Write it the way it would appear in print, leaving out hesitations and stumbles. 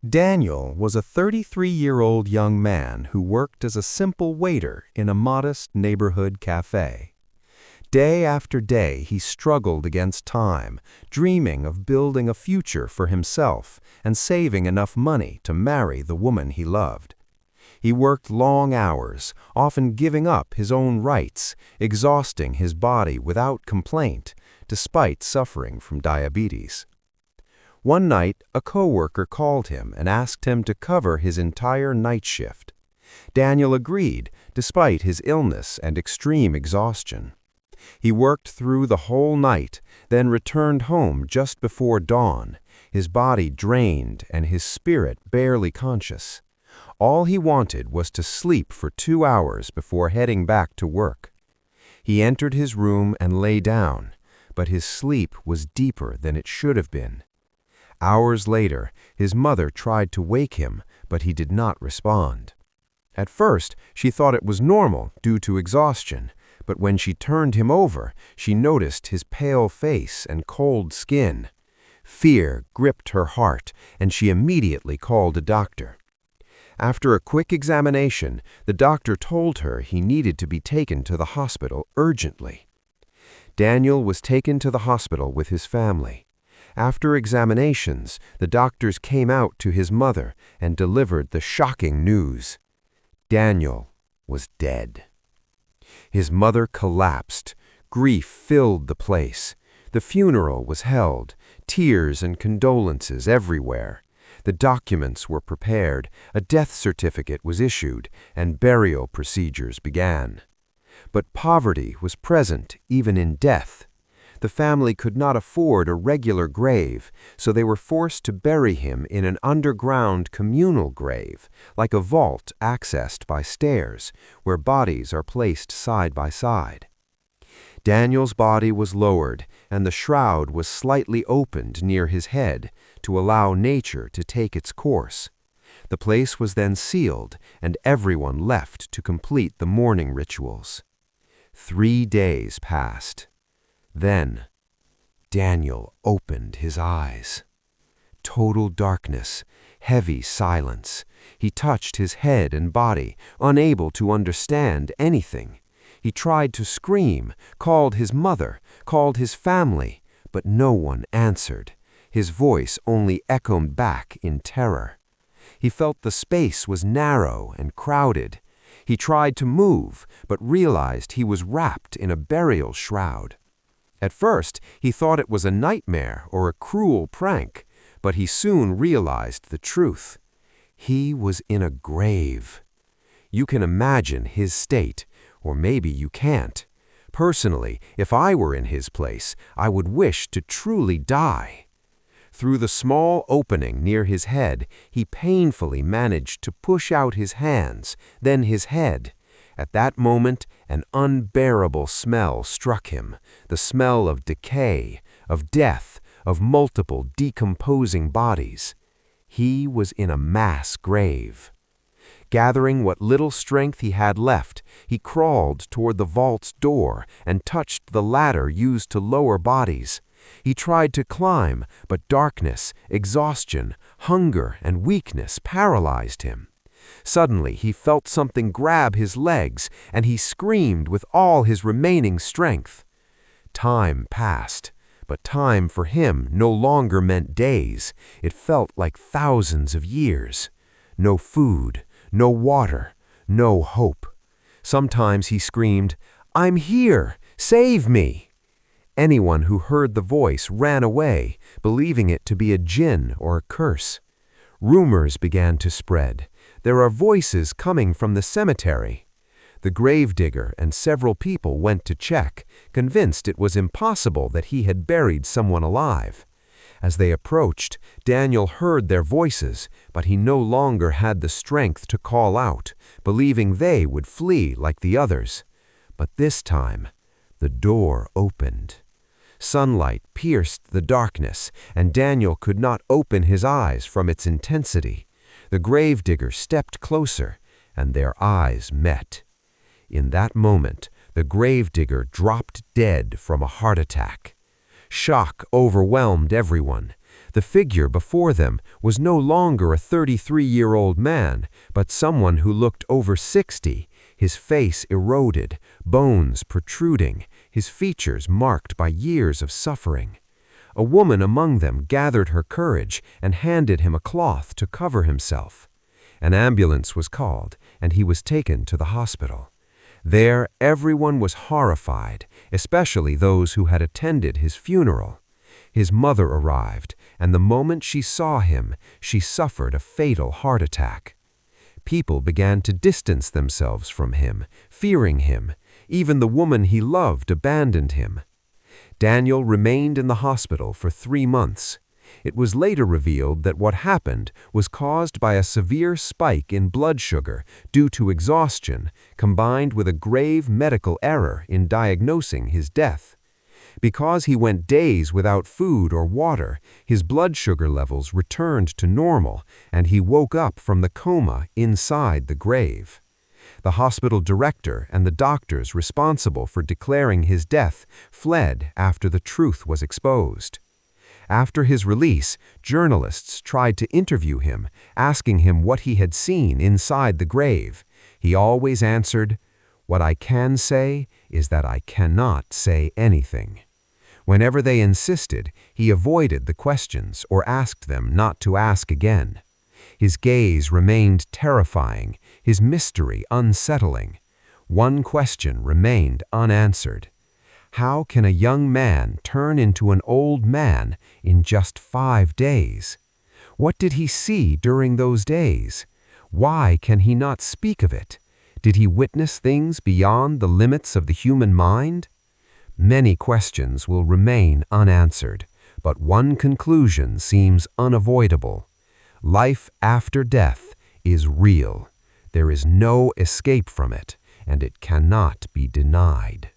Daniel was a 33-year-old young man who worked as a simple waiter in a modest neighborhood cafe. Day after day, he struggled against time, dreaming of building a future for himself and saving enough money to marry the woman he loved. He worked long hours, often giving up his own rights, exhausting his body without complaint, despite suffering from diabetes. One night, a coworker called him and asked him to cover his entire night shift. Daniel agreed, despite his illness and extreme exhaustion. He worked through the whole night, then returned home just before dawn, his body drained and his spirit barely conscious. All he wanted was to sleep for 2 hours before heading back to work. He entered his room and lay down, but his sleep was deeper than it should have been. Hours later, his mother tried to wake him, but he did not respond. At first, she thought it was normal due to exhaustion, but when she turned him over, she noticed his pale face and cold skin. Fear gripped her heart, and she immediately called a doctor. After a quick examination, the doctor told her he needed to be taken to the hospital urgently. Daniel was taken to the hospital with his family. After examinations, the doctors came out to his mother and delivered the shocking news. Daniel was dead. His mother collapsed. Grief filled the place. The funeral was held, tears and condolences everywhere. The documents were prepared, a death certificate was issued, and burial procedures began. But poverty was present even in death. The family could not afford a regular grave, so they were forced to bury him in an underground communal grave, like a vault accessed by stairs, where bodies are placed side by side. Daniel's body was lowered, and the shroud was slightly opened near his head to allow nature to take its course. The place was then sealed, and everyone left to complete the mourning rituals. 3 days passed. Then, Daniel opened his eyes. Total darkness, heavy silence. He touched his head and body, unable to understand anything. He tried to scream, called his mother, called his family, but no one answered. His voice only echoed back in terror. He felt the space was narrow and crowded. He tried to move, but realized he was wrapped in a burial shroud. At first, he thought it was a nightmare or a cruel prank, but he soon realized the truth. He was in a grave. You can imagine his state, or maybe you can't. Personally, if I were in his place, I would wish to truly die. Through the small opening near his head, he painfully managed to push out his hands, then his head. At that moment, an unbearable smell struck him, the smell of decay, of death, of multiple decomposing bodies. He was in a mass grave. Gathering what little strength he had left, he crawled toward the vault's door and touched the ladder used to lower bodies. He tried to climb, but darkness, exhaustion, hunger, and weakness paralyzed him. Suddenly, he felt something grab his legs, and he screamed with all his remaining strength. Time passed, but time for him no longer meant days. It felt like thousands of years. No food, no water, no hope. Sometimes he screamed, "I'm here! Save me!" Anyone who heard the voice ran away, believing it to be a jinn or a curse. Rumors began to spread. There are voices coming from the cemetery. The gravedigger and several people went to check, convinced it was impossible that he had buried someone alive. As they approached, Daniel heard their voices, but he no longer had the strength to call out, believing they would flee like the others. But this time, the door opened. Sunlight pierced the darkness, and Daniel could not open his eyes from its intensity. The gravedigger stepped closer, and their eyes met. In that moment, the gravedigger dropped dead from a heart attack. Shock overwhelmed everyone. The figure before them was no longer a 33-year-old man, but someone who looked over 60, his face eroded, bones protruding, his features marked by years of suffering. A woman among them gathered her courage and handed him a cloth to cover himself. An ambulance was called, and he was taken to the hospital. There, everyone was horrified, especially those who had attended his funeral. His mother arrived, and the moment she saw him, she suffered a fatal heart attack. People began to distance themselves from him, fearing him. Even the woman he loved abandoned him. Daniel remained in the hospital for 3 months. It was later revealed that what happened was caused by a severe spike in blood sugar due to exhaustion, combined with a grave medical error in diagnosing his death. Because he went days without food or water, his blood sugar levels returned to normal, and he woke up from the coma inside the grave. The hospital director and the doctors responsible for declaring his death fled after the truth was exposed. After his release, journalists tried to interview him, asking him what he had seen inside the grave. He always answered, "What I can say is that I cannot say anything." Whenever they insisted, he avoided the questions or asked them not to ask again. His gaze remained terrifying, his mystery unsettling. One question remained unanswered. How can a young man turn into an old man in just 5 days? What did he see during those days? Why can he not speak of it? Did he witness things beyond the limits of the human mind? Many questions will remain unanswered, but one conclusion seems unavoidable. Life after death is real. There is no escape from it, and it cannot be denied.